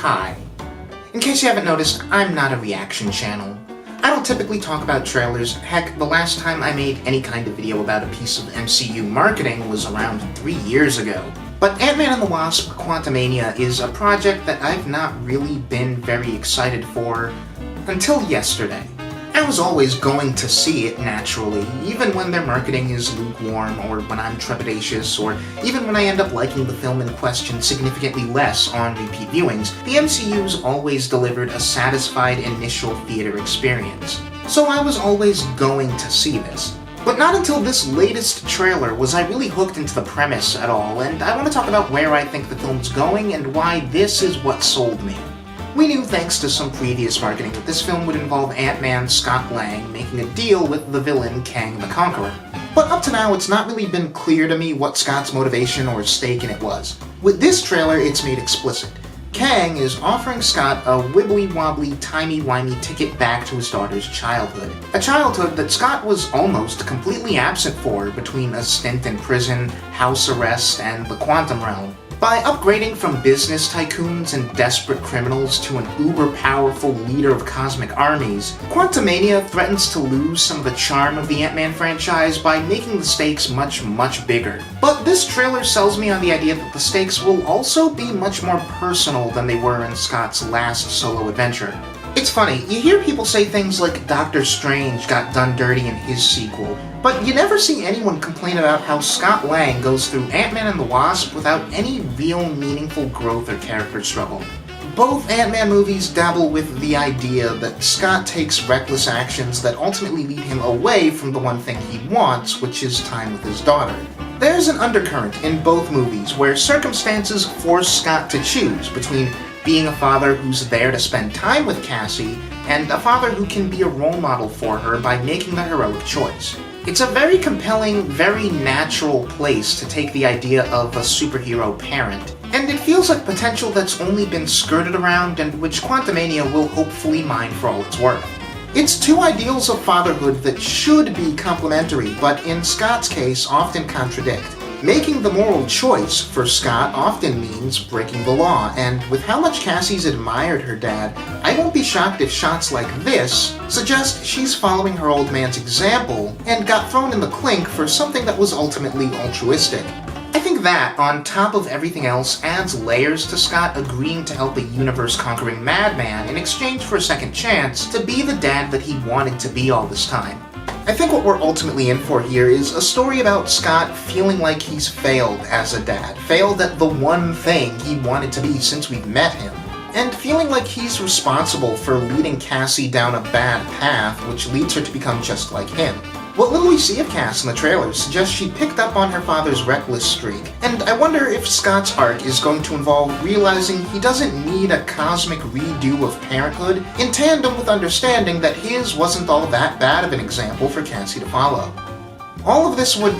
Hi. In case you haven't noticed, I'm not a reaction channel. I don't typically talk about trailers. Heck, the last time I made any kind of video about a piece of MCU marketing was around 3 years ago. But Ant-Man and the Wasp: Quantumania is a project that I've not really been very excited for until yesterday. I was always going to see it naturally, even when their marketing is lukewarm, or when I'm trepidatious, or even when I end up liking the film in question significantly less on repeat viewings. The MCU's always delivered a satisfied initial theater experience. So I was always going to see this. But not until this latest trailer was I really hooked into the premise at all, and I want to talk about where I think the film's going and why this is what sold me. We knew, thanks to some previous marketing, that this film would involve Ant-Man Scott Lang making a deal with the villain Kang the Conqueror. But up to now, it's not really been clear to me what Scott's motivation or stake in it was. With this trailer, it's made explicit. Kang is offering Scott a wibbly-wobbly, timey-wimey ticket back to his daughter's childhood. A childhood that Scott was almost completely absent for between a stint in prison, house arrest, and the quantum realm. By upgrading from business tycoons and desperate criminals to an uber-powerful leader of cosmic armies, Quantumania threatens to lose some of the charm of the Ant-Man franchise by making the stakes much bigger. But this trailer sells me on the idea that the stakes will also be much more personal than they were in Scott's last solo adventure. It's funny, you hear people say things like Doctor Strange got done dirty in his sequel, but you never see anyone complain about how Scott Lang goes through Ant-Man and the Wasp without any real meaningful growth or character struggle. Both Ant-Man movies dabble with the idea that Scott takes reckless actions that ultimately lead him away from the one thing he wants, which is time with his daughter. There's an undercurrent in both movies where circumstances force Scott to choose between being a father who's there to spend time with Cassie, and a father who can be a role model for her by making the heroic choice. It's a very compelling, very natural place to take the idea of a superhero parent, and it feels like potential that's only been skirted around and which Quantumania will hopefully mine for all it's worth. It's two ideals of fatherhood that should be complementary, but in Scott's case often contradict. Making the moral choice for Scott often means breaking the law, and with how much Cassie's admired her dad, I won't be shocked if shots like this suggest she's following her old man's example and got thrown in the clink for something that was ultimately altruistic. I think that, on top of everything else, adds layers to Scott agreeing to help a universe-conquering madman in exchange for a second chance to be the dad that he wanted to be all this time. I think what we're ultimately in for here is a story about Scott feeling like he's failed as a dad, failed at the one thing he wanted to be since we've met him, and feeling like he's responsible for leading Cassie down a bad path which leads her to become just like him. What little we see of Cass in the trailer suggests she picked up on her father's reckless streak, and I wonder if Scott's arc is going to involve realizing he doesn't need a cosmic redo of parenthood in tandem with understanding that his wasn't all that bad of an example for Cassie to follow. All of this would,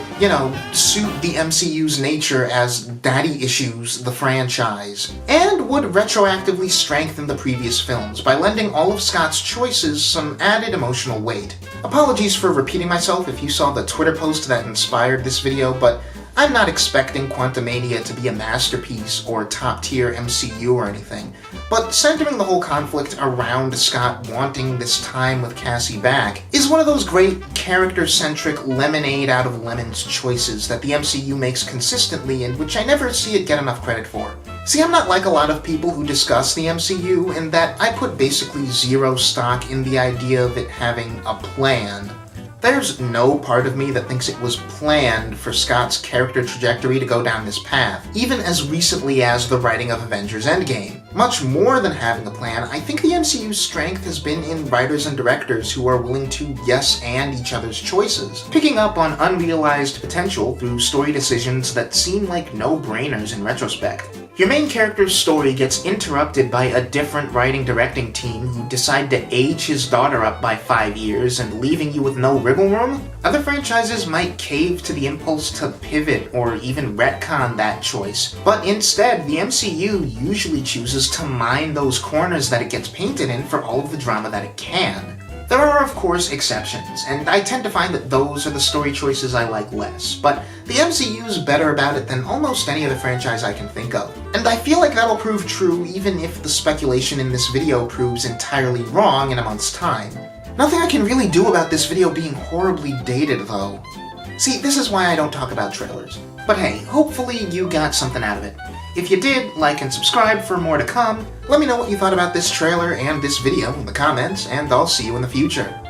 suit the MCU's nature as daddy issues the franchise, and would retroactively strengthen the previous films by lending all of Scott's choices some added emotional weight. Apologies for repeating myself if you saw the Twitter post that inspired this video, but I'm not expecting Quantumania to be a masterpiece or top-tier MCU or anything, but centering the whole conflict around Scott wanting this time with Cassie back is one of those great character-centric lemonade out of lemons choices that the MCU makes consistently and which I never see it get enough credit for. See, I'm not like a lot of people who discuss the MCU in that I put basically zero stock in the idea of it having a plan. There's no part of me that thinks it was planned for Scott's character trajectory to go down this path, even as recently as the writing of Avengers Endgame. Much more than having a plan, I think the MCU's strength has been in writers and directors who are willing to yes-and each other's choices, picking up on unrealized potential through story decisions that seem like no-brainers in retrospect. Your main character's story gets interrupted by a different writing-directing team who decide to age his daughter up by 5 years and leaving you with no wiggle room? Other franchises might cave to the impulse to pivot or even retcon that choice, but instead, the MCU usually chooses to mine those corners that it gets painted in for all of the drama that it can. There are, of course, exceptions, and I tend to find that those are the story choices I like less, but the MCU's better about it than almost any other franchise I can think of. And I feel like that'll prove true even if the speculation in this video proves entirely wrong in a month's time. Nothing I can really do about this video being horribly dated, though. See, this is why I don't talk about trailers. But hey, hopefully you got something out of it. If you did, like and subscribe for more to come. Let me know what you thought about this trailer and this video in the comments, and I'll see you in the future.